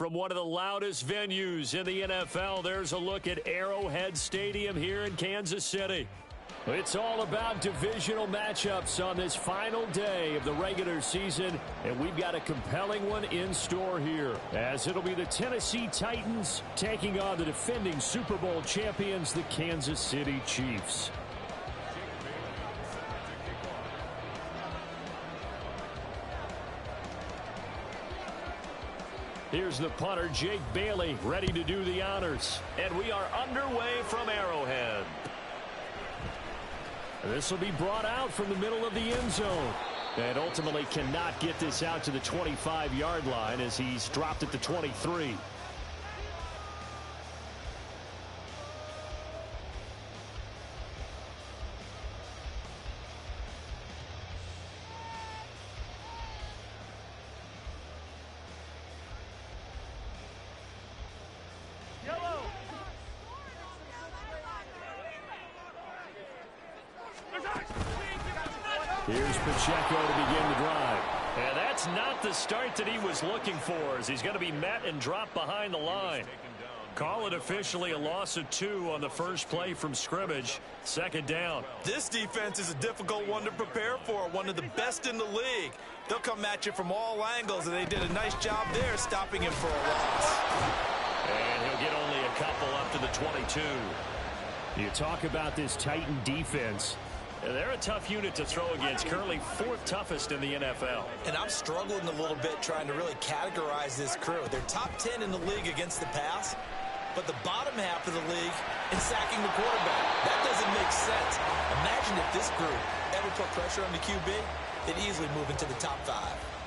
From one of the loudest venues in the NFL, there's a look at Arrowhead Stadium here in Kansas City. It's all about divisional matchups on this final day of the regular season, and we've got a compelling one in store here, as it'll be the Tennessee Titans taking on the defending Super Bowl champions, the Kansas City Chiefs. Here's the punter, Jake Bailey, ready to do the honors. And we are underway from Arrowhead. This will be brought out from the middle of the end zone. And ultimately cannot get this out to the 25-yard line as he's dropped at the 23. Here's Pacheco to begin the drive. And that's not the start that he was looking for, as he's going to be met and dropped behind the line. Call it officially a loss of 2 on the first play from scrimmage. Second down. This defense is a difficult one to prepare for, one of the best in the league. They'll come at you from all angles, and they did a nice job there stopping him for a loss. And he'll get only a couple up to the 22. You talk about this Titan defense. They're a tough unit to throw against, currently 4th toughest in the NFL. And I'm struggling a little bit trying to really categorize this crew. They're top 10 in the league against the pass, but the bottom half of the league in sacking the quarterback. That doesn't make sense. Imagine if this group ever put pressure on the QB, they'd easily move into the top 5.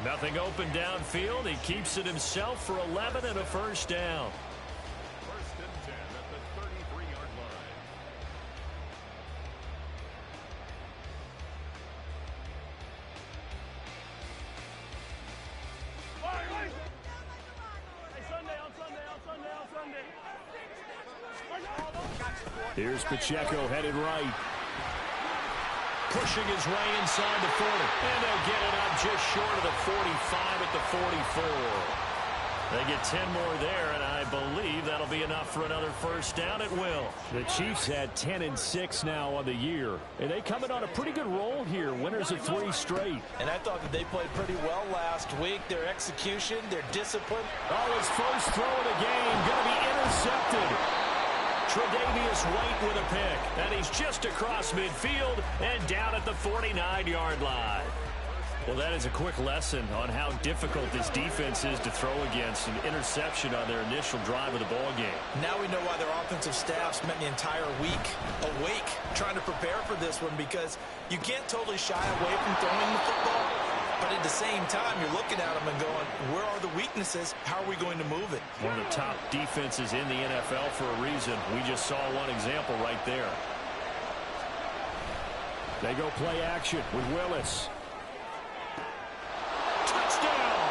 Nothing open downfield. He keeps it himself for 11 and a first down. First and 10 at the 33-yard line. Here's Pacheco headed right. Pushing his way inside the 40. And they'll get it up just short of the 45 at the 44. They get 10 more there, and I believe that'll be enough for another first down. It will. The Chiefs had 10 and 6 now on the year. And they come in on a pretty good roll here. Winners of 3 straight. And I thought that they played pretty well last week. Their execution, their discipline. Oh, his first throw of the game going to be intercepted. Tre'Davious White with a pick. And he's just across midfield and down at the 49-yard line. Well, that is a quick lesson on how difficult this defense is to throw against. An interception on their initial drive of the ball game. Now we know why their offensive staff spent the entire week awake trying to prepare for this one, because you can't totally shy away from throwing the football. But at the same time, you're looking at them and going, where are the weaknesses? How are we going to move it? One of the top defenses in the NFL for a reason. We just saw one example right there. They go play action with Willis. Touchdown!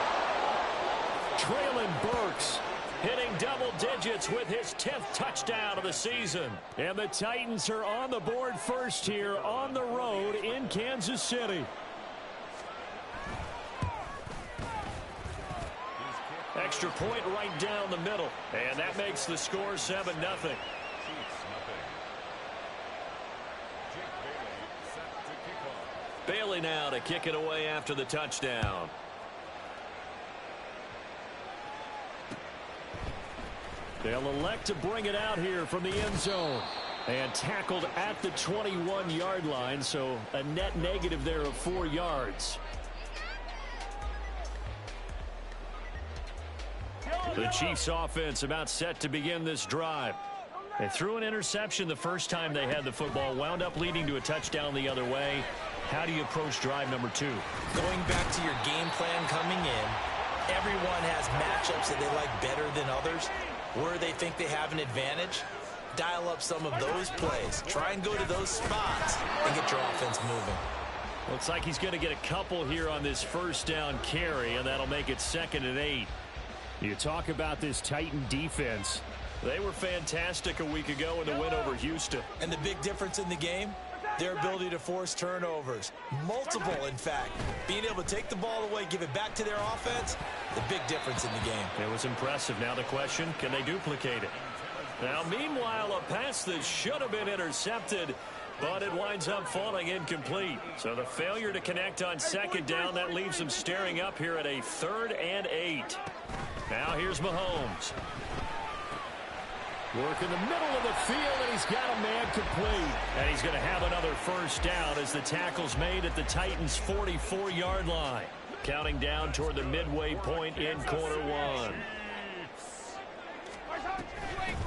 Traylon Burks hitting double digits with his 10th touchdown of the season. And the Titans are on the board first here on the road in Kansas City. Extra point right down the middle. And that makes the score 7-0. Bailey now to kick it away after the touchdown. They'll elect to bring it out here from the end zone. And tackled at the 21-yard line, so a net negative there of 4 yards. The Chiefs offense about set to begin this drive. They threw an interception the first time they had the football, wound up leading to a touchdown the other way. How do you approach drive number 2? Going back to your game plan coming in, everyone has matchups that they like better than others. Where they think they have an advantage, dial up some of those plays. Try and go to those spots and get your offense moving. Looks like he's going to get a couple here on this first down carry, and that'll make it 2nd and 8. You talk about this Titan defense. They were fantastic a week ago in the win over Houston. And the big difference in the game, Their ability to force turnovers. Multiple, in fact. Being able to take the ball away, give it back to their offense, the big difference in the game. It was impressive. Now the question, can they duplicate it? Now, meanwhile, a pass that should have been intercepted, but it winds up falling incomplete. So the failure to connect on second down, that leaves them staring up here at a 3rd and 8. Now here's Mahomes. Work in the middle of the field, and he's got a man complete. And he's going to have another first down as the tackle's made at the Titans' 44-yard line. Counting down toward the midway point in quarter one.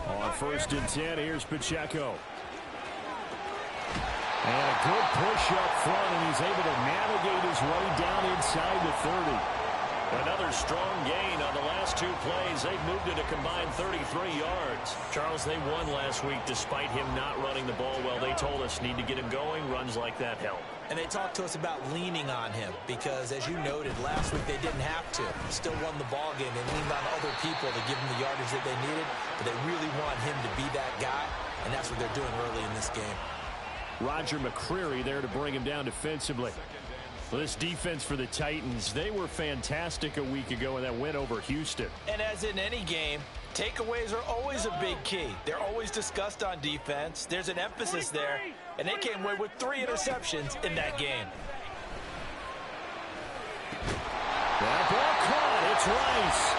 On 1st and 10, here's Pacheco. And a good push up front, and he's able to navigate his way down inside the 30. Another strong gain on the last 2 plays. They've moved it a combined 33 yards. Charles, they won last week despite him not running the ball well. They told us need to get him going. Runs like that help. And they talked to us about leaning on him because, as you noted, last week they didn't have to. Still won the ball game. They leaned on other people to give them the yardage that they needed, but they really want him to be that guy, and that's what they're doing early in this game. Roger McCreary there to bring him down defensively. Well, this defense for the Titans, they were fantastic a week ago in that win over Houston. And as in any game, takeaways are always a big key. They're always discussed on defense. There's an emphasis there, and they came away with 3 interceptions in that game. That ball caught. It's Rice.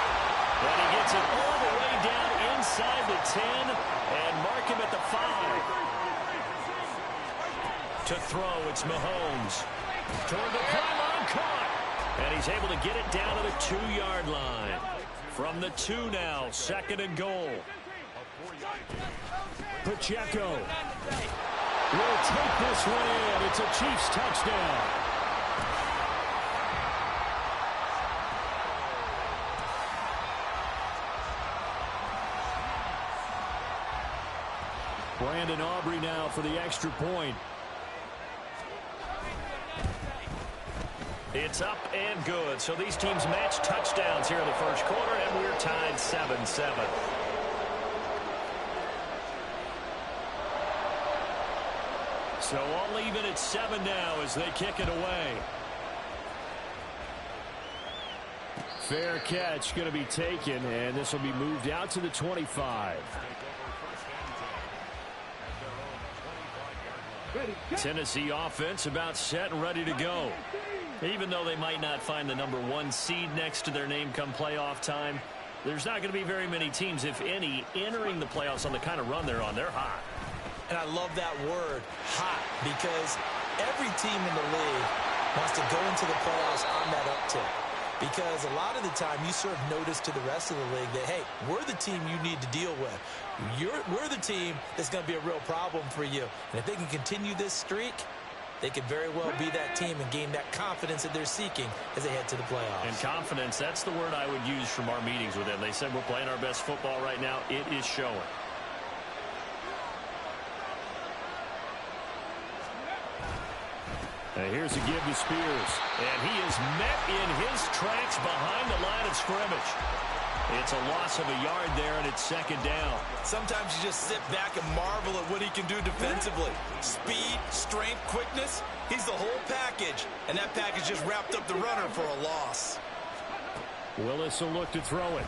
And he gets it all the way down inside the 10 and mark him at the 5. To throw, it's Mahomes. Toward the pylon, caught. And he's able to get it down to the 2-yard line. From the 2 now, 2nd and goal. Pacheco will take this one in. It's a Chiefs touchdown. Brandon Aubrey now for the extra point. It's up and good. So these teams match touchdowns here in the first quarter, and we're tied 7-7. So all even at 7 now as they kick it away. Fair catch going to be taken, and this will be moved out to the 25. Tennessee offense about set and ready to go. Even though they might not find the number 1 seed next to their name come playoff time, there's not going to be very many teams, if any, entering the playoffs on the kind of run they're on. They're hot. And I love that word, hot, because every team in the league wants to go into the playoffs on that uptick. Because a lot of the time you serve notice to the rest of the league that, hey, we're the team you need to deal with. We're the team that's going to be a real problem for you. And if they can continue this streak, they could very well be that team and gain that confidence that they're seeking as they head to the playoffs. And confidence, that's the word I would use from our meetings with them. They said we're playing our best football right now. It is showing. And here's a give to Spears. And he is met in his tracks behind the line of scrimmage. It's a loss of a yard there, and it's 2nd down. Sometimes you just sit back and marvel at what he can do defensively. Speed, strength, quickness, he's the whole package. And that package just wrapped up the runner for a loss. Willis will look to throw it.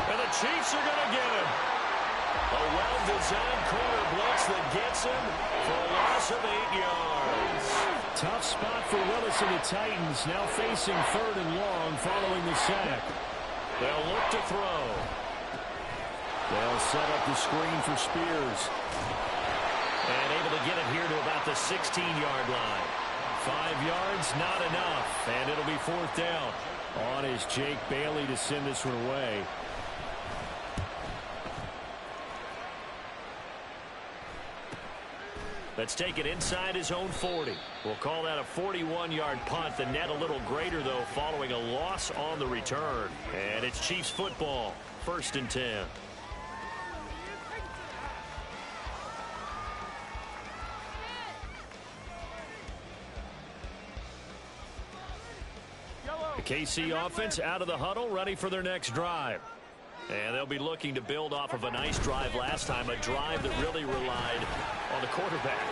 And the Chiefs are going to get him. A well-designed corner blitz that gets him for a loss of 8 yards. Tough spot for Willis and the Titans, now facing 3rd and long following the sack. They'll look to throw. They'll set up the screen for Spears. And able to get it here to about the 16-yard line. 5 yards, not enough. And it'll be 4th down. On is Jake Bailey to send this one away. Let's take it inside his own 40. We'll call that a 41-yard punt. The net a little greater, though, following a loss on the return. And it's Chiefs football, 1st and 10. The KC offense out of the huddle, ready for their next drive. And they'll be looking to build off of a nice drive last time, a drive that really relied on the quarterback.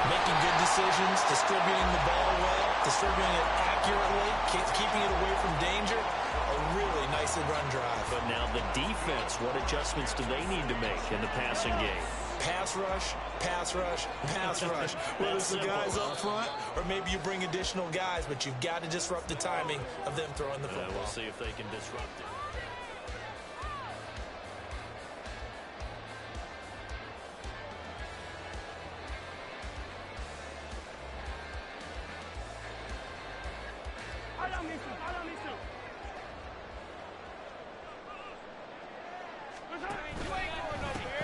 Making good decisions, distributing the ball well, distributing it accurately, keeping it away from danger. A really nicely run drive. But now the defense, what adjustments do they need to make in the passing game? Pass rush, pass rush, pass rush. Whether it's the guys up front or maybe you bring additional guys, but you've got to disrupt the timing of them throwing the football. We'll see if they can disrupt it.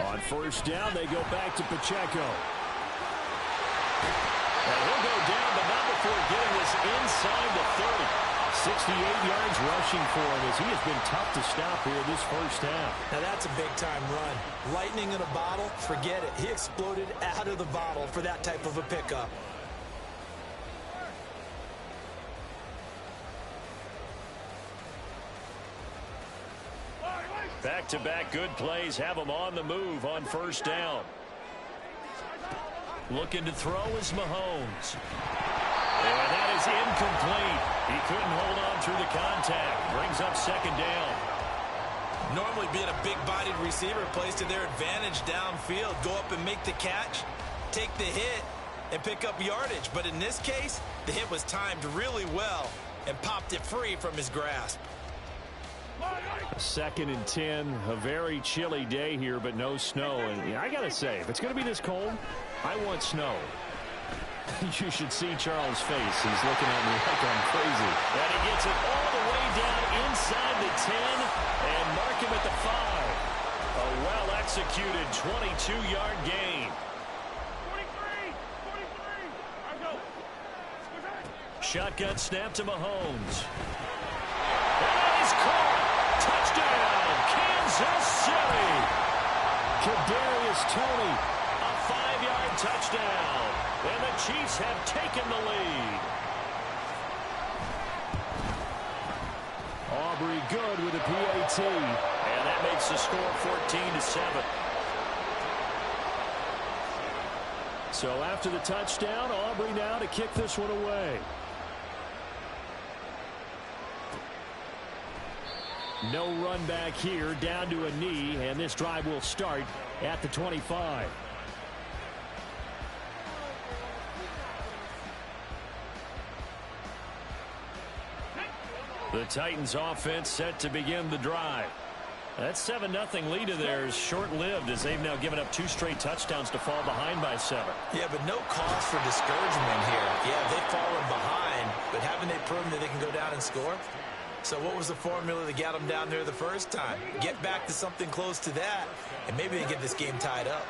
On first down, they go back to Pacheco. And he'll go down, but not before getting this inside the 30. 68 yards rushing for him as he has been tough to stop here this first half. Now that's a big-time run. Lightning in a bottle, forget it. He exploded out of the bottle for that type of a pickup. Back-to-back good plays have him on the move on first down. Looking to throw is Mahomes. And that is incomplete. He couldn't hold on through the contact. Brings up second down. Normally being a big-bodied receiver plays to their advantage downfield. Go up and make the catch, take the hit, and pick up yardage. But in this case, the hit was timed really well and popped it free from his grasp. 2nd and 10, a very chilly day here, but no snow. And I got to say, if it's going to be this cold, I want snow. You should see Charles' face. He's looking at me like I'm crazy. And he gets it all the way down inside the 10 and mark him at the 5. A well-executed 22-yard gain. 43. Shotgun snap to Mahomes. And he's caught. Touchdown, Kansas City. Kadarius Toney, a 5-yard touchdown. And the Chiefs have taken the lead. Aubrey good with a PAT. And that makes the score 14-7. So after the touchdown, Aubrey now to kick this one away. No run back here, down to a knee, and this drive will start at the 25. The Titans offense set to begin the drive. That 7-0 lead of theirs short-lived as they've now given up 2 straight touchdowns to fall behind by 7. Yeah, but no cause for discouragement here. Yeah, they've fallen behind, but haven't they proven that they can go down and score? So what was the formula that got them down there the first time? Get back to something close to that, and maybe they get this game tied up.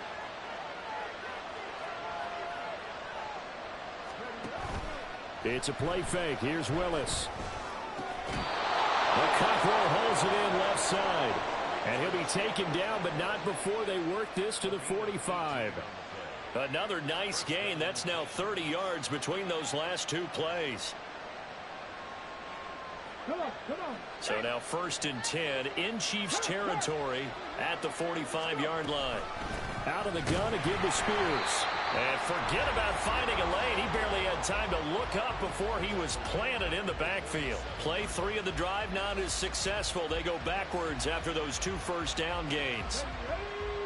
It's a play fake. Here's Willis. Cockrell holds it in left side. And he'll be taken down, but not before they work this to the 45. Another nice gain. That's now 30 yards between those last 2 plays. So now 1st and 10 in Chiefs territory at the 45-yard line. Out of the gun again to Spears. And forget about finding a lane. He barely had time to look up before he was planted in the backfield. Play 3 of the drive not as successful. They go backwards after those 2 first down gains.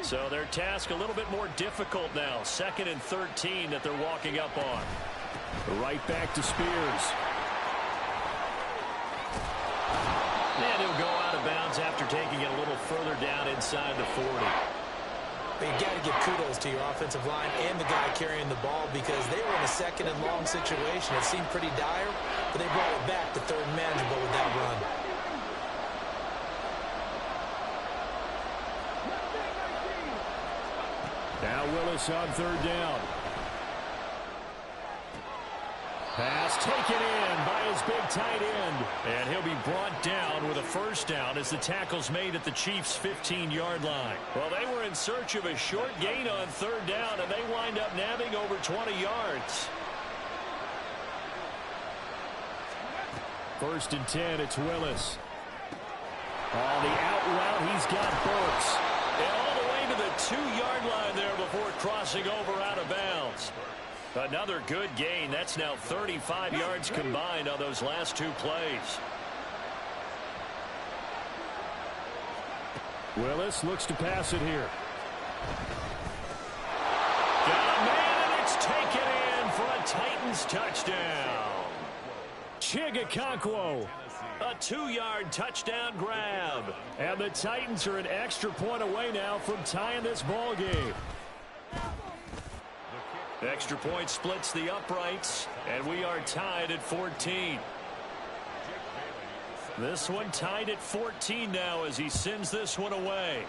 So their task a little bit more difficult now. 2nd and 13 that they're walking up on. Right back to Spears. And he'll go out of bounds after taking it a little further down inside the 40. But you got to give kudos to your offensive line and the guy carrying the ball because they were in a 2nd and long situation. It seemed pretty dire, but they brought it back to 3rd and manageable with that run. Now Willis on 3rd down. Pass taken in by his big tight end. And he'll be brought down with a first down as the tackle's made at the Chiefs' 15-yard line. Well, they were in search of a short gain on 3rd down, and they wind up nabbing over 20 yards. 1st and 10, it's Willis. On the out route, he's got Burks. And all the way to the 2-yard line there before crossing over out of bounds. Another good gain. That's now 35 yards combined on those last two plays. Willis looks to pass it here. Got a man, and it's taken in for a Titans touchdown. Chigakonkwo. A 2-yard touchdown grab. And the Titans are an extra point away now from tying this ball game. Extra point splits the uprights, and we are tied at 14. This one tied at 14 now as he sends this one away.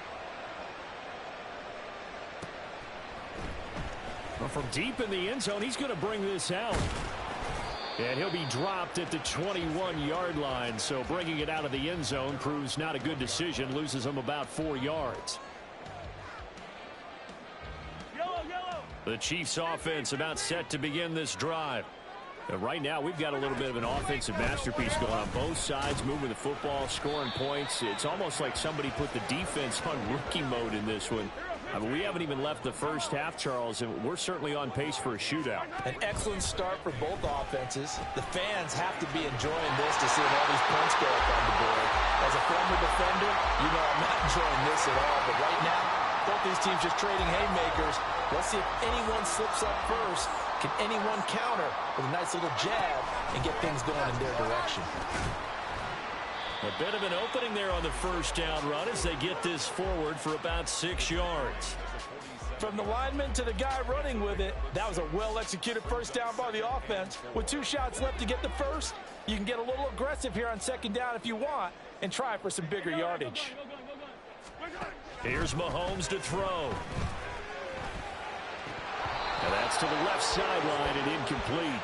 Well, from deep in the end zone, he's going to bring this out. And he'll be dropped at the 21-yard line, so bringing it out of the end zone proves not a good decision, loses him about 4 yards. The Chiefs offense about set to begin this drive. And right now, we've got a little bit of an offensive masterpiece going on both sides, moving the football, scoring points. It's almost like somebody put the defense on rookie mode in this one. I mean, we haven't even left the first half, Charles, and we're certainly on pace for a shootout. An excellent start for both offenses. The fans have to be enjoying this to see all these points go up on the board. As a former defender, you know I'm not enjoying this at all. But right now, both these teams just trading haymakers. Let's see if anyone slips up first. Can anyone counter with a nice little jab and get things going in their direction? A bit of an opening there on the first down run as they get this forward for about 6 yards. From the lineman to the guy running with it, that was a well-executed first down by the offense. With 2 shots left to get the first, you can get a little aggressive here on second down if you want and try for some bigger yardage. Here's Mahomes to throw. And that's to the left sideline and incomplete.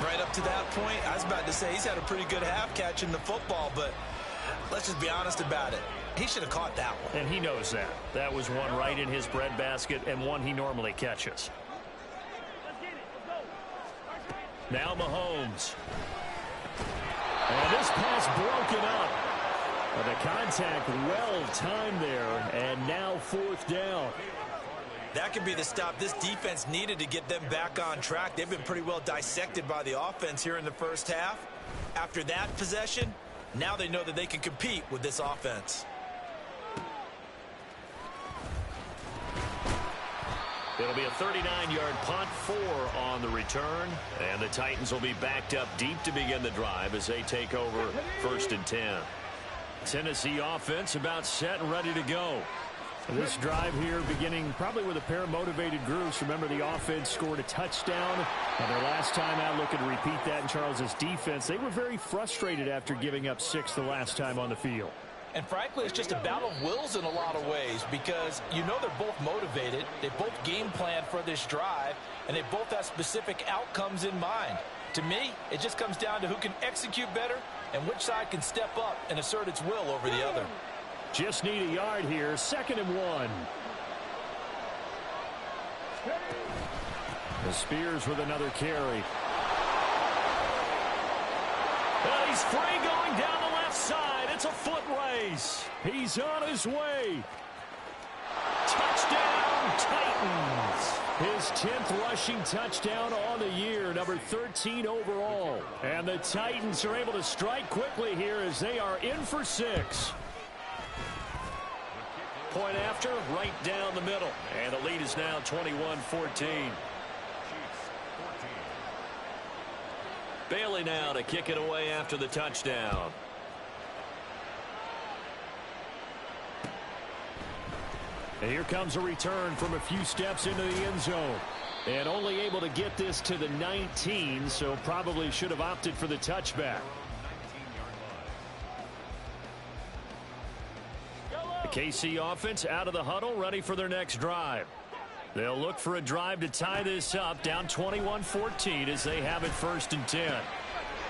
Right up to that point, I was about to say he's had a pretty good half catching the football, but let's just be honest about it. He should have caught that one. And he knows that. That was one right in his breadbasket and one he normally catches. Now Mahomes. And this pass broken up. But the contact well timed there, and now 4th down. That could be the stop this defense needed to get them back on track. They've been pretty well dissected by the offense here in the first half. After that possession, now they know that they can compete with this offense. It'll be a 39-yard punt, 4 on the return. And the Titans will be backed up deep to begin the drive as they take over 1st and 10. Tennessee offense about set and ready to go. This drive here beginning probably with a pair of motivated groups. Remember, the offense scored a touchdown. And their last time out looking to repeat that in Charles's defense. They were very frustrated after giving up 6 the last time on the field. And frankly, it's just a battle of wills in a lot of ways because you know they're both motivated. They both game planned for this drive, and they both have specific outcomes in mind. To me, it just comes down to who can execute better and which side can step up and assert its will over the other. Just need a yard here. 2nd and 1. The Spears with another carry. Well, he's free going down the left side. It's a foot race. He's on his way. Touchdown, Titans. His 10th rushing touchdown on the year, number 13 overall. And the Titans are able to strike quickly here as they are in for 6. Point after, right down the middle. And the lead is now 21-14. Bailey now to kick it away after the touchdown. And here comes a return from a few steps into the end zone. And only able to get this to the 19, so probably should have opted for the touchback. The KC offense out of the huddle, ready for their next drive. They'll look for a drive to tie this up, down 21-14 as they have it 1st and 10.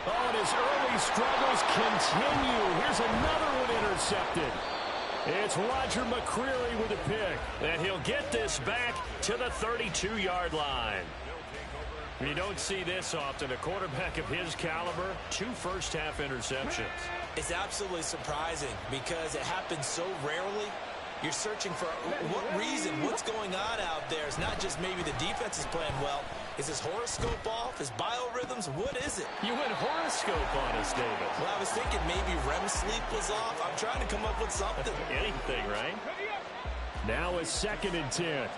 Oh, and his early struggles continue. Here's another one intercepted. It's Roger McCreary with a pick. And he'll get this back to the 32-yard line. You don't see this often. A quarterback of his caliber, 2 first-half interceptions. It's absolutely surprising because it happens so rarely. You're searching for what reason, what's going on out there. It's not just maybe the defense is playing well. Is his horoscope off? His biorhythms? What is it? You went horoscope on us, David. Well, I was thinking maybe REM sleep was off. I'm trying to come up with something. Anything, right? Now a 2nd and 10.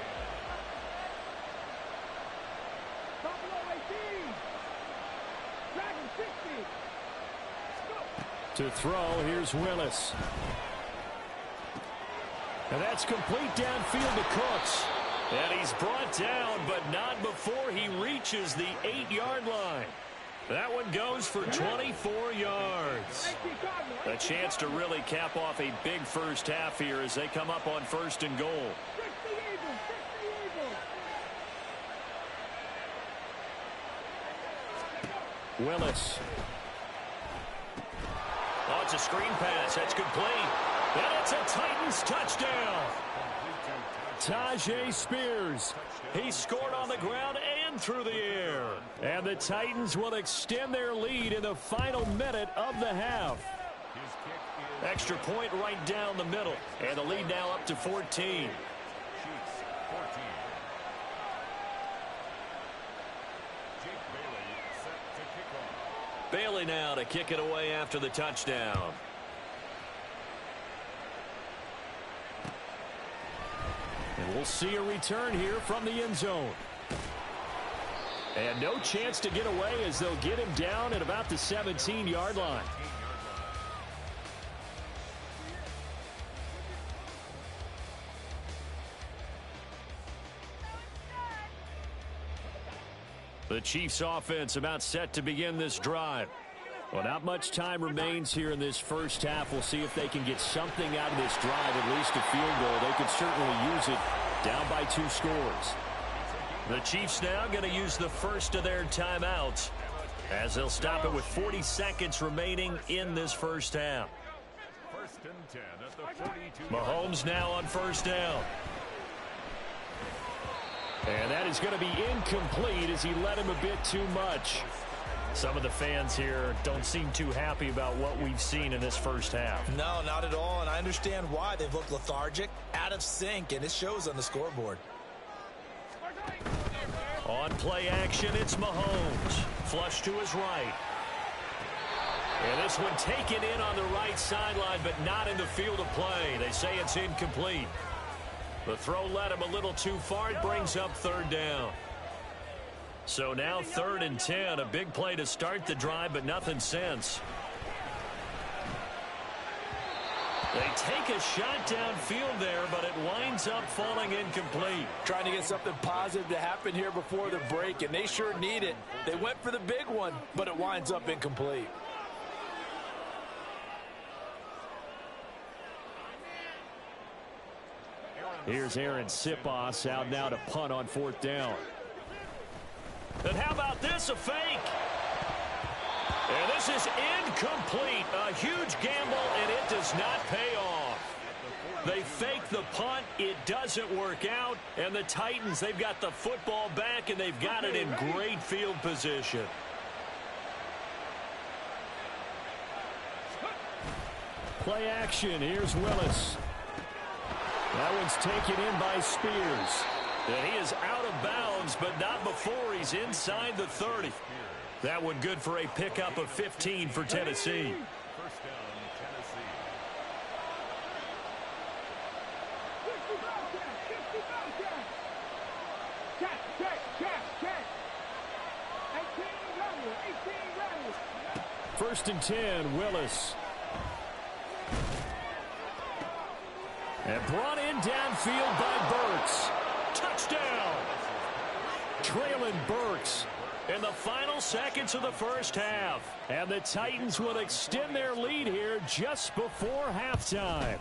To throw, here's Willis. And that's complete downfield to Cooks. And he's brought down, but not before he reaches the 8-yard line. That one goes for 24 yards. A chance to really cap off a big first half here as they come up on 1st and goal. Willis. Oh, it's a screen pass. That's complete. And it's a Titans touchdown. Tyjae Spears. He scored on the ground and through the air. And the Titans will extend their lead in the final minute of the half. Extra point right down the middle. And the lead now up to 14. Bailey now to kick it away after the touchdown. And we'll see a return here from the end zone. And no chance to get away as they'll get him down at about the 17-yard line. The Chiefs offense about set to begin this drive. Well, not much time remains here in this first half. We'll see if they can get something out of this drive, at least a field goal. They could certainly use it down by 2 scores. The Chiefs now going to use the first of their timeouts as they'll stop it with 40 seconds remaining in this first half. 1st and 10 at the 42. Mahomes now on 1st down. And that is going to be incomplete as he led him a bit too much. Some of the fans here don't seem too happy about what we've seen in this first half. No, not at all, and I understand why. They've looked lethargic, out of sync, and it shows on the scoreboard. On play action, it's Mahomes. Flush to his right. And this one taken in on the right sideline, but not in the field of play. They say it's incomplete. The throw led him a little too far. It brings up 3rd down. So now 3rd and 10. A big play to start the drive, but nothing since. They take a shot downfield there, but it winds up falling incomplete. Trying to get something positive to happen here before the break, and they sure need it. They went for the big one, but it winds up incomplete. Here's Aaron Sipos out now to punt on 4th down. And how about this, a fake? And this is incomplete. A huge gamble, and it does not pay off. They fake the punt. It doesn't work out. And the Titans, they've got the football back, and they've got it in great field position. Play action. Here's Willis. That one's taken in by Spears. And he is out of bounds, but not before he's inside the 30. That one good for a pickup of 15 for Tennessee. 1st down, Tennessee. First and 10, Willis. And brought in downfield by Burks. Touchdown! Traylon Burks in the final seconds of the first half. And the Titans will extend their lead here just before halftime.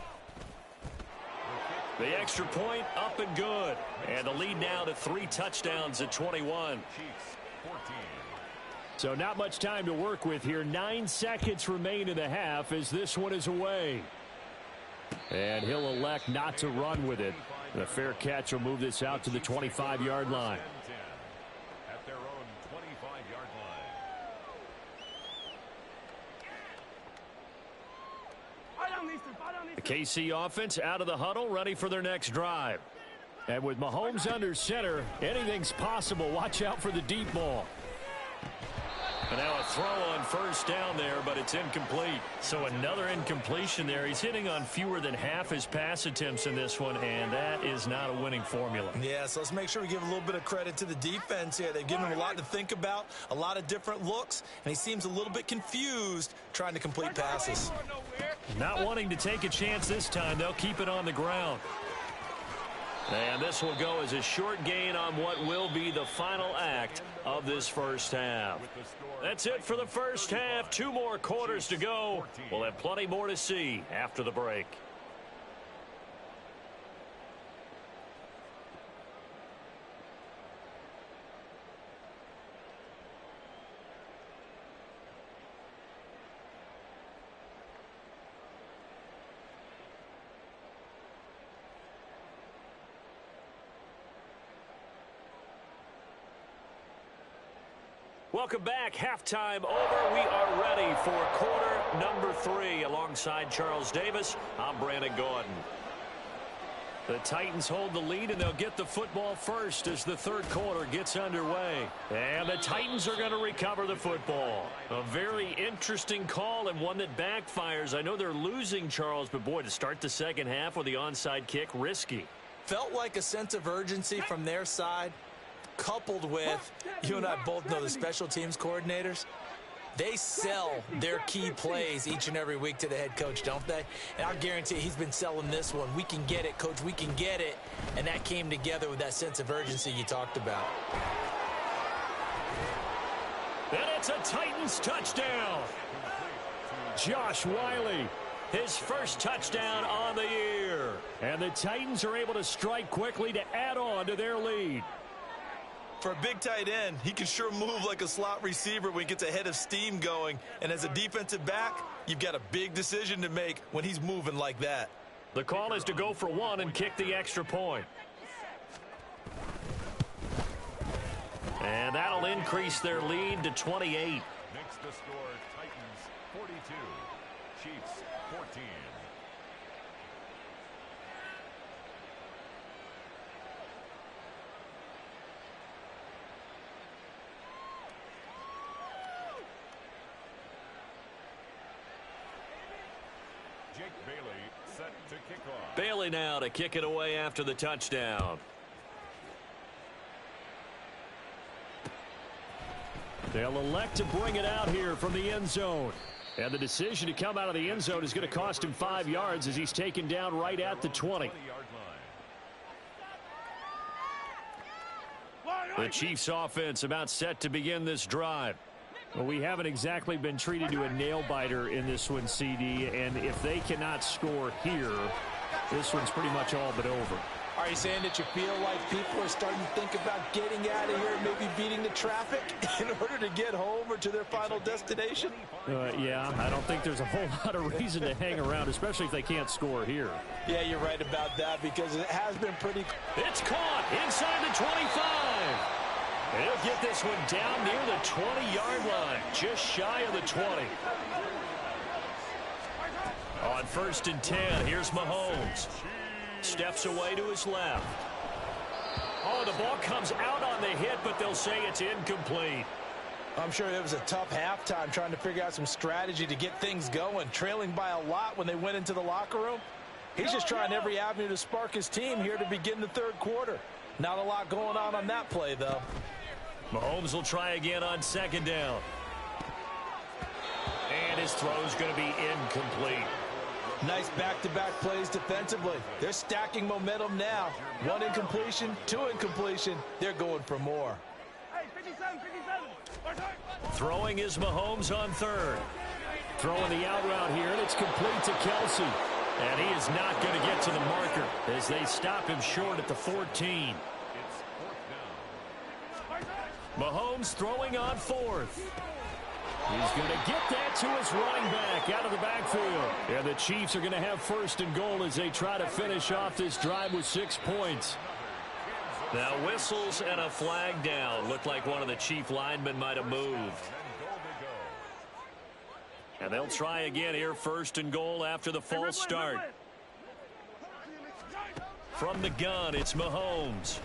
The extra point up and good. And the lead now to 3 touchdowns at 21. Chiefs 14. So not much time to work with here. 9 seconds remain in the half as this one is away. And he'll elect not to run with it. The fair catch will move this out to the 25-yard line. 10 at their own 25-yard line. The KC offense out of the huddle, ready for their next drive. And with Mahomes under center, anything's possible. Watch out for the deep ball. And now a throw on first down there, but it's incomplete. So another incompletion there. He's hitting on fewer than half his pass attempts in this one, and that is not a winning formula. Yeah, so let's make sure we give a little bit of credit to the defense here. They've given him a lot to think about, a lot of different looks, and he seems a little bit confused trying to complete passes. Not wanting to take a chance this time. They'll keep it on the ground. And this will go as a short gain on what will be the final act of this first half. That's it for the first half. 2 more quarters to go. We'll have plenty more to see after the break. Welcome back. Halftime over. We are ready for quarter number 3. Alongside Charles Davis, I'm Brandon Gaudin. The Titans hold the lead, and they'll get the football first as the third quarter gets underway. And the Titans are going to recover the football. A very interesting call and one that backfires. I know they're losing, Charles, but boy, to start the second half with the onside kick, risky. Felt like a sense of urgency from their side. Coupled with, you and I both know the special teams coordinators, they sell their key plays each and every week to the head coach, don't they? And I guarantee he's been selling this one. We can get it, coach, we can get it. And that came together with that sense of urgency you talked about. And it's a Titans touchdown. Josh Whyle, his first touchdown on the year. And the Titans are able to strike quickly to add on to their lead. For a big tight end, he can sure move like a slot receiver when he gets a head of steam going. And as a defensive back, you've got a big decision to make when he's moving like that. The call is to go for 1 and kick the extra point. And that'll increase their lead to 28. Makes the score Titans 42, Chiefs 14. Jake Bailey set to kick off. Bailey now to kick it away after the touchdown. They'll elect to bring it out here from the end zone. And the decision to come out of the end zone is going to cost him 5 yards as he's taken down right at the 20. The Chiefs offense about set to begin this drive. Well, we haven't exactly been treated to a nail-biter in this one, CD, and if they cannot score here, this one's pretty much all but over. Are you saying that you feel like people are starting to think about getting out of here, maybe beating the traffic in order to get home or to their final destination? Yeah, I don't think there's a whole lot of reason to hang around, especially if they can't score here. Yeah, you're right about that because it has been pretty... It's caught inside the 25. They'll get this one down near the 20-yard line, just shy of the 20. On 1st and 10, here's Mahomes. Steps away to his left. Oh, the ball comes out on the hit, but they'll say it's incomplete. I'm sure it was a tough halftime trying to figure out some strategy to get things going, trailing by a lot when they went into the locker room. He's just trying every avenue to spark his team here to begin the third quarter. Not a lot going on that play, though. Mahomes will try again on 2nd down. And his throw's going to be incomplete. Nice back-to-back plays defensively. They're stacking momentum now. 1 incompletion, 2 incompletion. They're going for more. Throwing is Mahomes on 3rd. Throwing the out route here, and it's complete to Kelsey. And he is not going to get to the marker as they stop him short at the 14. Mahomes throwing on 4th. He's going to get that to his running back out of the backfield. And the Chiefs are going to have 1st and goal as they try to finish off this drive with 6 points. Now whistles and a flag down. Looked like one of the Chief linemen might have moved. And they'll try again here, 1st and goal after the false start. From the gun, it's Mahomes.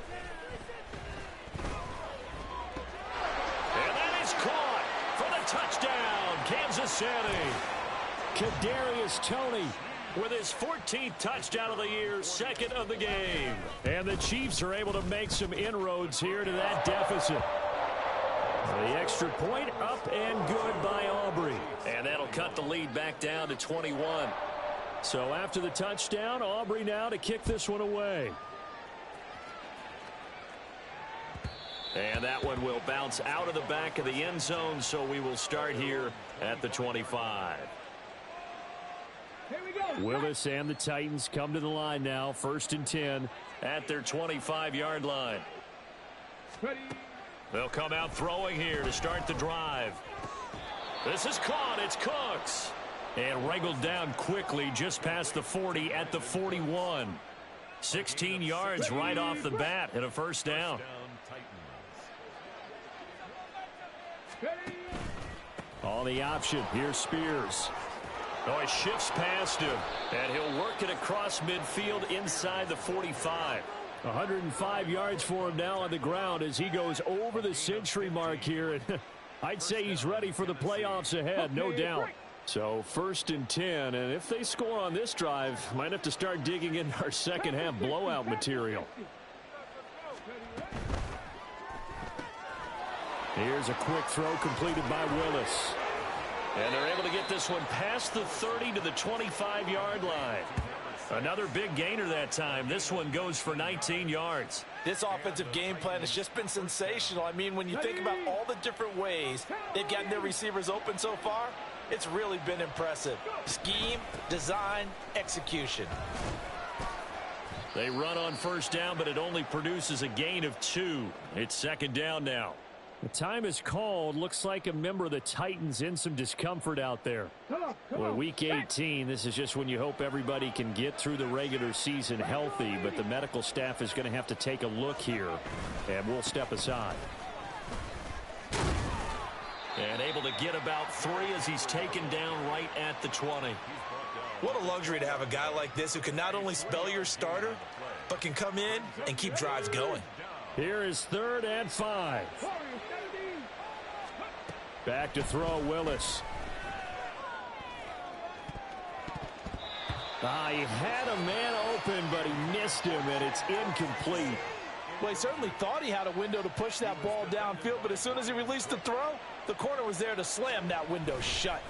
And that is caught for the touchdown, Kansas City. Kadarius Toney with his 14th touchdown of the year, second of the game. And the Chiefs are able to make some inroads here to that deficit. The extra point up and good by Aubrey. And that'll cut the lead back down to 21. So after the touchdown, Aubrey now to kick this one away. And that one will bounce out of the back of the end zone, so we will start here at the 25. Here we go. Willis and the Titans come to the line now, 1st and 10 at their 25-yard line. Ready. They'll come out throwing here to start the drive. This is caught. It's Cooks. And wrangled down quickly just past the 40 at the 41. 16 yards right off the bat and a first down. On the option, here's Spears. Oh, he shifts past him, and he'll work it across midfield inside the 45. 105 yards for him now on the ground as he goes over the century mark here. And I'd say he's ready for the playoffs ahead, no doubt. So 1st and 10, and if they score on this drive, might have to start digging in our second half blowout material. Here's a quick throw completed by Willis. And they're able to get this one past the 30 to the 25-yard line. Another big gainer that time. This one goes for 19 yards. This offensive game plan has just been sensational. I mean, when you think about all the different ways they've gotten their receivers open so far, it's really been impressive. Scheme, design, execution. They run on first down, but it only produces a gain of 2. It's second down now. The time is called. Looks like a member of the Titans in some discomfort out there. Well, week 18, this is just when you hope everybody can get through the regular season healthy, but the medical staff is going to have to take a look here, and we'll step aside. And able to get about 3 as he's taken down right at the 20. What a luxury to have a guy like this who can not only spell your starter, but can come in and keep drives going. Here is 3rd and 5. Back to throw, Willis. He had a man open, but he missed him, and it's incomplete. Well, he certainly thought he had a window to push that ball downfield, but as soon as he released the throw, the corner was there to slam that window shut.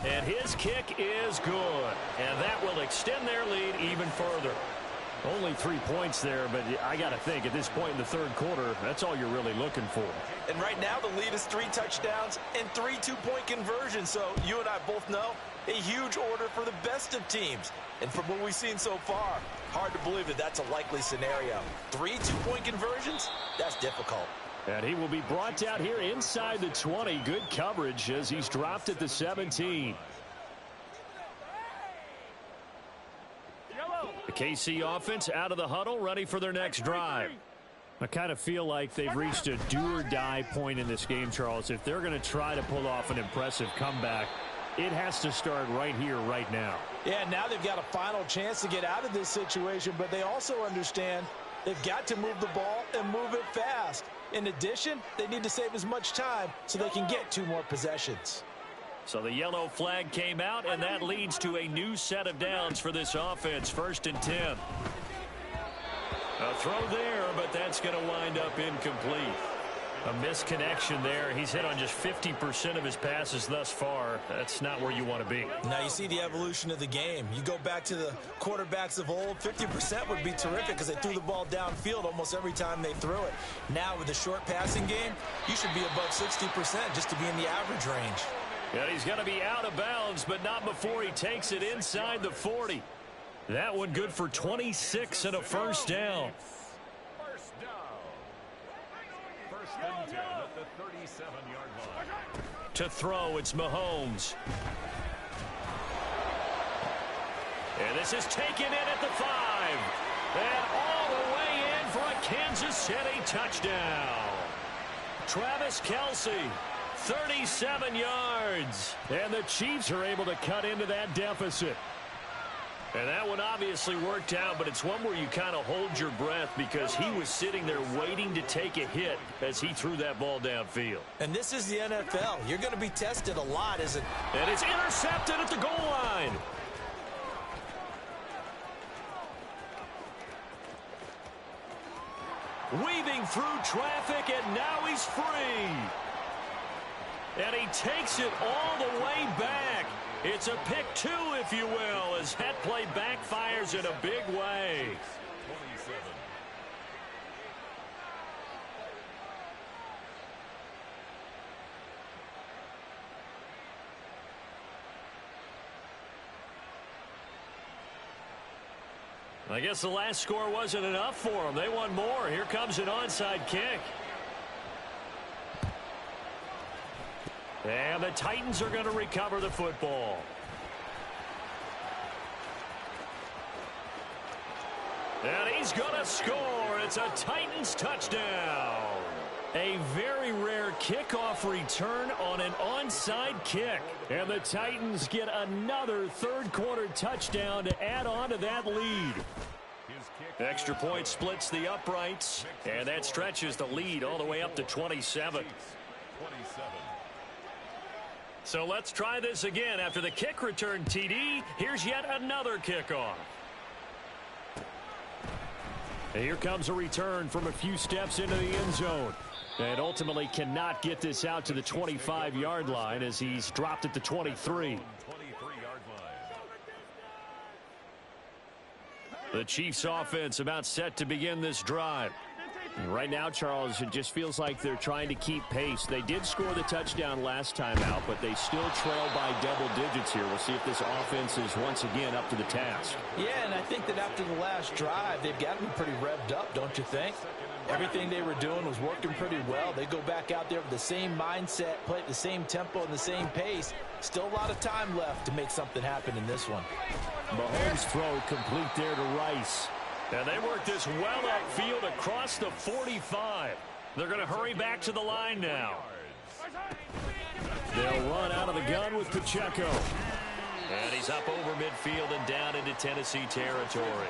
And his kick is good, and that will extend their lead even further. Only 3 points there, but I got to think at this point in the third quarter, that's all you're really looking for. And right now, the lead is 3 touchdowns and 3 two-point conversions. So you and I both know a huge order for the best of teams. And from what we've seen so far, hard to believe that that's a likely scenario. 3 two-point conversions? That's difficult. And he will be brought down here inside the 20. Good coverage as he's dropped at the 17. The KC offense out of the huddle, ready for their next drive. I kind of feel like they've reached a do-or-die point in this game, Charles. If they're going to try to pull off an impressive comeback, it has to start right here, right now. Yeah, now they've got a final chance to get out of this situation, but they also understand they've got to move the ball and move it fast. In addition, they need to save as much time so they can get 2 more possessions. So the yellow flag came out, and that leads to a new set of downs for this offense. 1st and 10. A throw there, but that's going to wind up incomplete. A misconnection there. He's hit on just 50% of his passes thus far. That's not where you want to be. Now you see the evolution of the game. You go back to the quarterbacks of old, 50% would be terrific because they threw the ball downfield almost every time they threw it. Now with the short passing game, you should be above 60% just to be in the average range. Yeah, he's going to be out of bounds, but not before he takes it inside the 40. That one good for 26 and a first down. First down. 1st and 10 at the 37-yard line. To throw, it's Mahomes. And this is taken in at the 5. And all the way in for a Kansas City touchdown. Travis Kelce. 37 yards. And the Chiefs are able to cut into that deficit. And that one obviously worked out, but it's one where you kind of hold your breath because he was sitting there waiting to take a hit as he threw that ball downfield. And this is the NFL. You're going to be tested a lot, isn't it? And it's intercepted at the goal line. Weaving through traffic, and now he's free. And he takes it all the way back. It's a pick two, if you will, as that play backfires in a big way. 27. I guess the last score wasn't enough for them. They want more. Here comes an onside kick. And the Titans are going to recover the football. And he's going to score. It's a Titans touchdown. A very rare kickoff return on an onside kick. And the Titans get another third-quarter touchdown to add on to that lead. Extra point splits the uprights, and that stretches the lead all the way up to 27. 27. So let's try this again. After the kick return TD, here's yet another kickoff. And here comes a return from a few steps into the end zone. And ultimately cannot get this out to the 25-yard line as he's dropped at the 23. 23-yard line. The Chiefs offense about set to begin this drive. And right now, Charles, it just feels like they're trying to keep pace. They did score the touchdown last time out, but they still trail by double digits here. We'll see if this offense is once again up to the task. Yeah, and I think that after the last drive, they've got to be pretty revved up, don't you think? Everything they were doing was working pretty well. They go back out there with the same mindset, play at the same tempo and the same pace. Still a lot of time left to make something happen in this one. Mahomes' throw complete there to Rice. And they work this well upfield across the 45. They're going to hurry back to the line now. They'll run out of the gun with Pacheco. And he's up over midfield and down into Tennessee territory.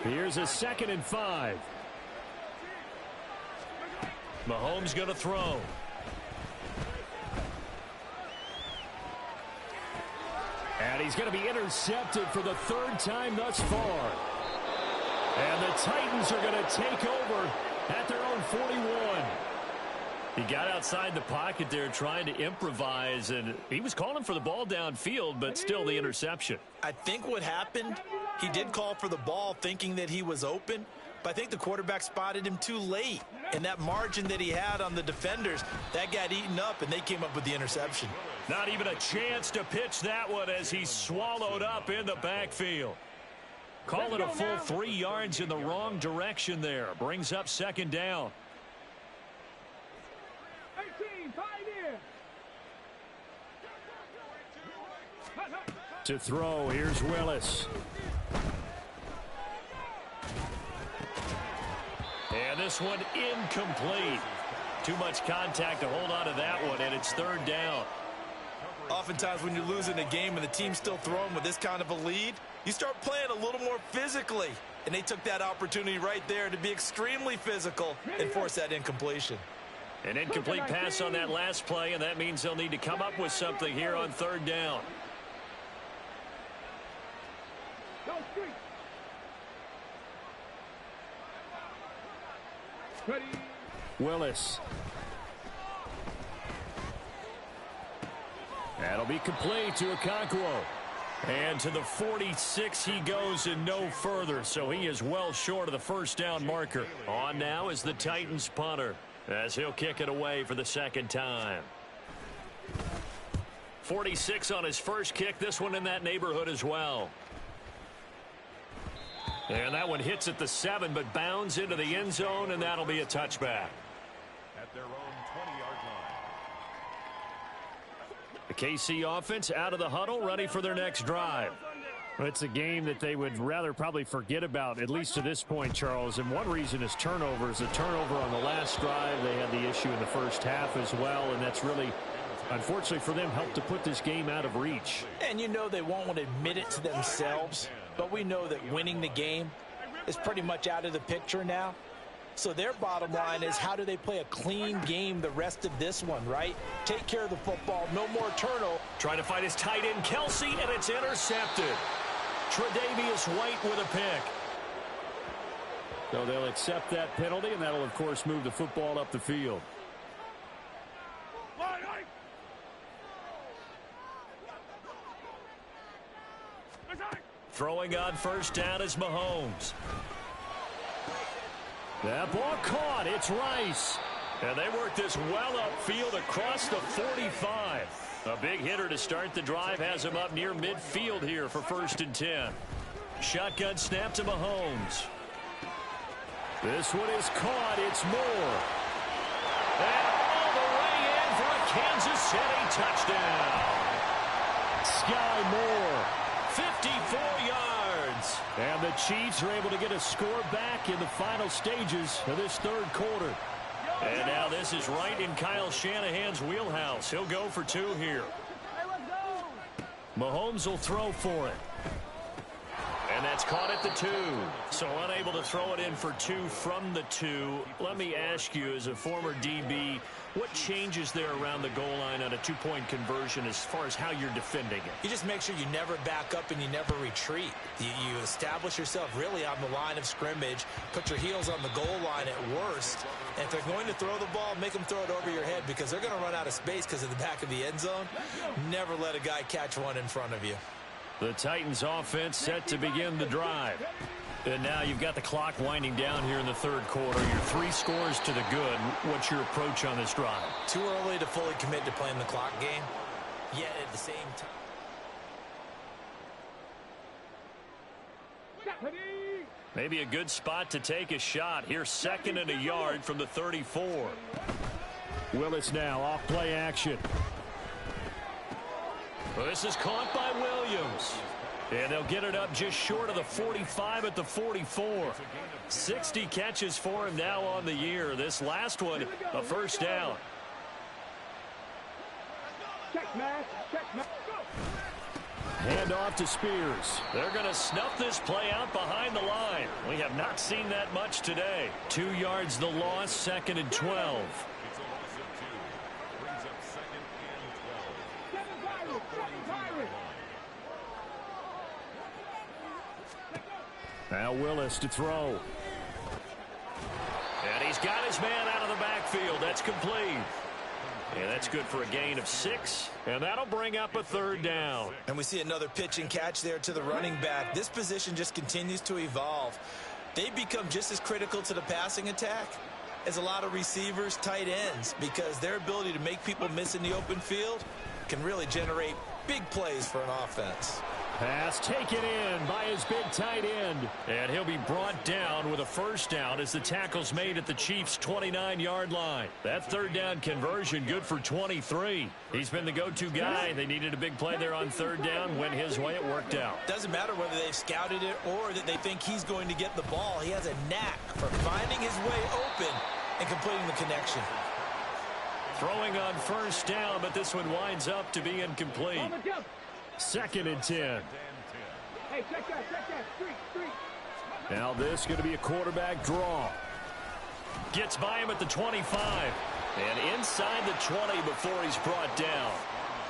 Here's a 2nd and 5. Mahomes going to throw. And he's going to be intercepted for the 3rd time thus far. And the Titans are going to take over at their own 41. He got outside the pocket there trying to improvise, and he was calling for the ball downfield, but still the interception. I think what happened, he did call for the ball thinking that he was open, but I think the quarterback spotted him too late. And that margin that he had on the defenders, that got eaten up, and they came up with the interception. Not even a chance to pitch that one as he's swallowed up in the backfield. Call it a full 3 yards in the wrong direction there. Brings up 2nd down. 18, 5 here. To throw, here's Willis. And this one incomplete. Too much contact to hold on to that one, and it's 3rd down. Oftentimes when you're losing a game and the team's still throwing with this kind of a lead, you start playing a little more physically. And they took that opportunity right there to be extremely physical and force that incompletion. An incomplete pass on that last play, and that means they'll need to come up with something here on 3rd down. Go street. Ready. Willis. That'll be complete to Okonkwo. And to the 46 he goes and no further, so he is well short of the 1st down marker. On now is the Titans punter as he'll kick it away for the 2nd time. 46 on his first kick, this one in that neighborhood as well. And that one hits at the 7 but bounds into the end zone, and that'll be a touchback. At their own 20-yard line. The KC offense out of the huddle, ready for their next drive. It's a game that they would rather probably forget about, at least to this point, Charles. And one reason is turnovers. The turnover on the last drive, they had the issue in the first half as well, and that's really unfortunately for them, helped to put this game out of reach. And you know they won't want to admit it to themselves, but we know that winning the game is pretty much out of the picture now. So their bottom line is, how do they play a clean game the rest of this one, right? Take care of the football, no more turnover. Trying to find his tight end, Kelsey, and it's intercepted. Tre'Davious White with a pick. So they'll accept that penalty, and that'll, of course, move the football up the field. Throwing on first down is Mahomes. That ball caught. It's Rice. And they work this well upfield across the 45. A big hitter to start the drive has him up near midfield here for 1st and 10. Shotgun snap to Mahomes. This one is caught. It's Moore. And all the way in for a Kansas City touchdown. Sky Moore. 54 yards. And the Chiefs are able to get a score back in the final stages of this third quarter. And now this is right in Kyle Shanahan's wheelhouse. He'll go for 2 here. Mahomes will throw for it. And that's caught at the 2. So unable to throw it in for 2 from the 2. Let me ask you, as a former DB, what changes there around the goal line on a 2-point conversion as far as how you're defending it? You just make sure you never back up and you never retreat. You establish yourself really on the line of scrimmage, put your heels on the goal line at worst, and if they're going to throw the ball, make them throw it over your head, because they're going to run out of space because of the back of the end zone. Never let a guy catch one in front of you. The Titans offense set to begin the drive. And now you've got the clock winding down here in the third quarter. You're 3 scores to the good. What's your approach on this drive? Too early to fully commit to playing the clock game, yet at the same time. Maybe a good spot to take a shot. Here's 2nd and a yard from the 34. Willis now off play action. This is caught by Williams. And they'll get it up just short of the 45 at the 44. 60 catches for him now on the year. This last one, a first down. Check, man. Check, man. Hand off to Spears. They're going to snuff this play out behind the line. We have not seen that much today. 2 yards the loss, 2nd and 12. It's a loss of 2. Brings up 2nd and 12. 7 Pirates. 7 Pirates. Now Willis to throw. And he's got his man out of the backfield. That's complete. And that's good for a gain of 6. And that'll bring up a 3rd down. And we see another pitch and catch there to the running back. This position just continues to evolve. They become just as critical to the passing attack as a lot of receivers, tight ends, because their ability to make people miss in the open field can really generate big plays for an offense. Pass taken in by his big tight end. And he'll be brought down with a first down as the tackle's made at the Chiefs' 29-yard line. That 3rd down conversion good for 23. He's been the go-to guy. They needed a big play there on 3rd down. Went his way. It worked out. Doesn't matter whether they've scouted it or that they think he's going to get the ball. He has a knack for finding his way open and completing the connection. Throwing on first down, but this one winds up to be incomplete. 2nd and 10. Hey, check that. Street. Now this is going to be a quarterback draw. Gets by him at the 25. And inside the 20 before he's brought down.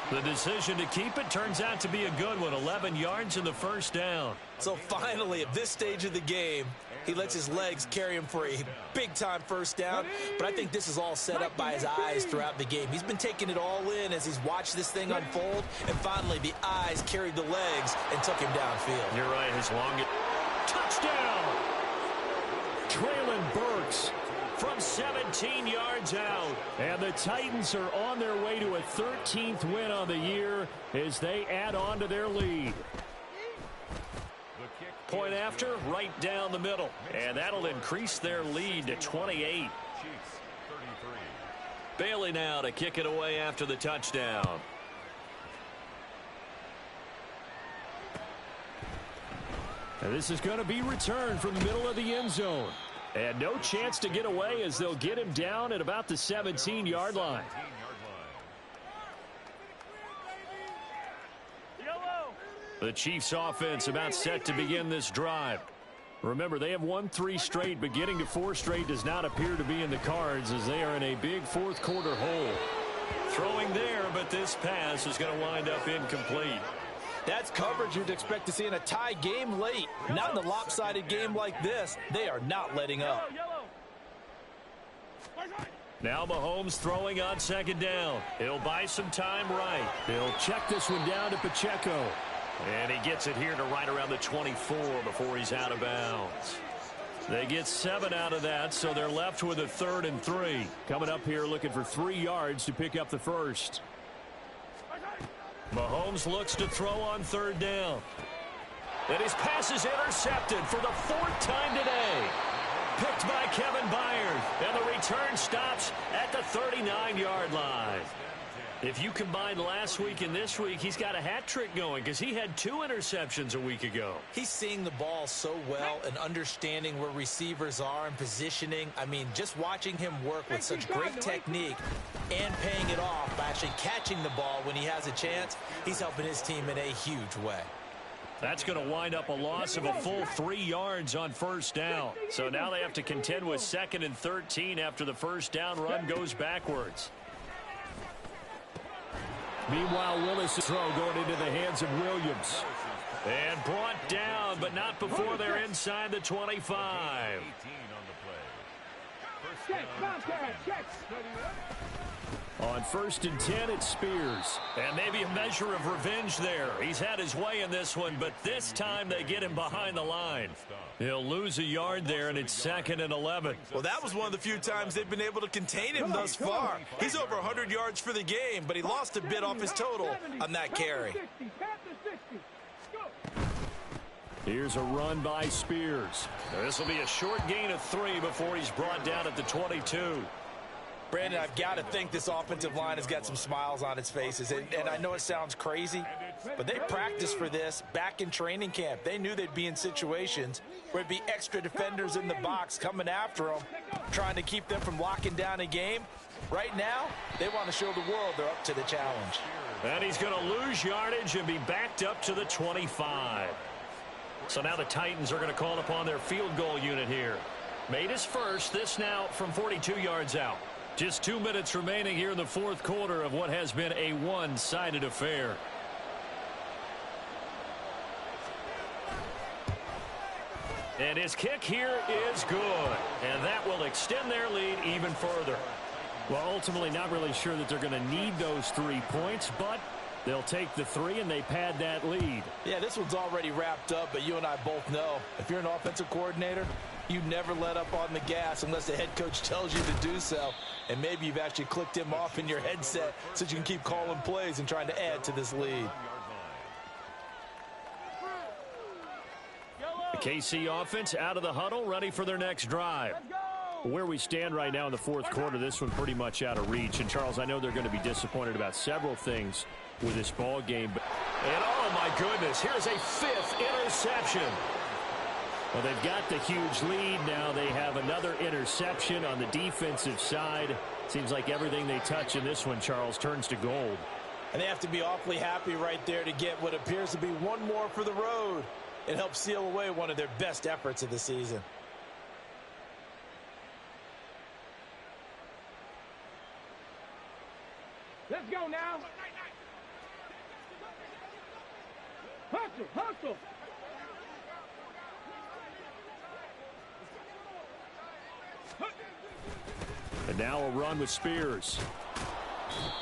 The decision to keep it turns out to be a good one. 11 yards in the first down. So finally, at this stage of the game, he lets his legs carry him for a big-time first down. But I think this is all set up by his eyes throughout the game. He's been taking it all in as he's watched this thing unfold. And finally, the eyes carried the legs and took him downfield. You're right. His longest touchdown. Traylon Burks from 17 yards out. And the Titans are on their way to a 13th win on the year as they add on to their lead. Point after, right down the middle. And that'll increase their lead to 28. Bailey now to kick it away after the touchdown. And this is going to be returned from the middle of the end zone. And no chance to get away as they'll get him down at about the 17-yard line. The Chiefs offense about set to begin this drive. Remember, they have won 3 straight, but getting to 4 straight does not appear to be in the cards as they are in a big fourth quarter hole. Throwing there, but this pass is going to wind up incomplete. That's coverage you'd expect to see in a tie game late. Not in a lopsided game like this. They are not letting up. Now Mahomes throwing on second down. He'll buy some time right. He'll check this one down to Pacheco. And he gets it here to right around the 24 before he's out of bounds. They get 7 out of that, so they're left with a 3rd and 3. Coming up here looking for 3 yards to pick up the first. Mahomes looks to throw on 3rd down. And his pass is intercepted for the 4th time today. Picked by Kevin Byard. And the return stops at the 39-yard line. If you combine last week and this week, he's got a hat trick going because he had 2 interceptions a week ago. He's seeing the ball so well and understanding where receivers are and positioning. I mean, just watching him work with such great technique and paying it off by actually catching the ball when he has a chance, he's helping his team in a huge way. That's going to wind up a loss of a full 3 yards on 1st down. So now they have to contend with 2nd and 13 after the 1st down run goes backwards. Meanwhile, Willis' throw going into the hands of Williams. And brought down, but not before they're inside the 25. On 1st and 10, it's Spears. And maybe a measure of revenge there. He's had his way in this one, but this time they get him behind the line. He'll lose a yard there, and it's 2nd and 11. Well, that was one of the few times they've been able to contain him thus far. He's over 100 yards for the game, but he lost a bit off his total on that carry. Here's a run by Spears. This will be a short gain of 3 before he's brought down at the 22. Brandon, I've got to think this offensive line has got some smiles on its faces. And I know it sounds crazy, but they practiced for this back in training camp. They knew they'd be in situations where it'd be extra defenders in the box coming after them, trying to keep them from locking down a game. Right now, they want to show the world they're up to the challenge. And he's going to lose yardage and be backed up to the 25. So now the Titans are going to call upon their field goal unit here. Made his first, this now from 42 yards out. Just 2 minutes remaining here in the 4th quarter of what has been a one-sided affair. And his kick here is good. And that will extend their lead even further. Well, ultimately not really sure that they're going to need those 3 points, but they'll take the 3 and they pad that lead. Yeah, this one's already wrapped up, but you and I both know if you're an offensive coordinator, you never let up on the gas unless the head coach tells you to do so. And maybe you've actually clicked him off in your headset so you can keep calling plays and trying to add to this lead. The KC offense out of the huddle, ready for their next drive. Where we stand right now in the 4th quarter, this one pretty much out of reach. And, Charles, I know they're going to be disappointed about several things with this ball game. And, oh, my goodness, here's a 5th interception. Well, they've got the huge lead. Now they have another interception on the defensive side. Seems like everything they touch in this one, Charles, turns to gold. And they have to be awfully happy right there to get what appears to be one more for the road. It helps seal away one of their best efforts of the season. Let's go now. Hustle, hustle. And now a run with Spears.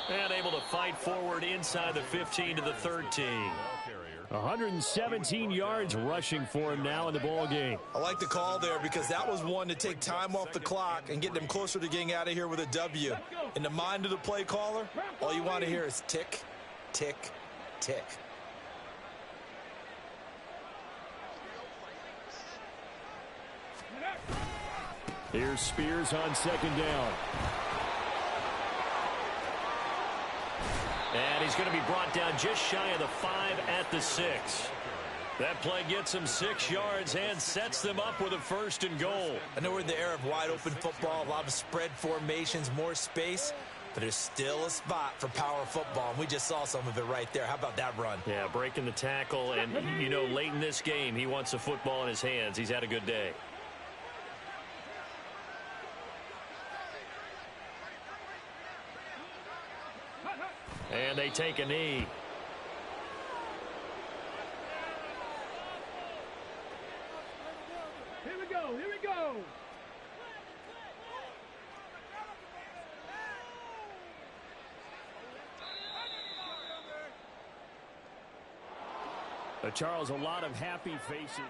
And able to fight forward inside the 15 to the 13. 117 yards rushing for him now in the ball game. I like the call there because that was one to take time off the clock and get them closer to getting out of here with a W. In the mind of the play caller, all you want to hear is tick, tick, tick. Here's Spears on second down. And he's going to be brought down just shy of the 5 at the 6. That play gets him 6 yards and sets them up with a 1st and goal. I know we're in the era of wide open football, a lot of spread formations, more space. But there's still a spot for power football, and we just saw some of it right there. How about that run? Yeah, breaking the tackle, and, you know, late in this game, he wants the football in his hands. He's had a good day. And they take a knee. Here we go. Here we go. Charles, a lot of happy faces.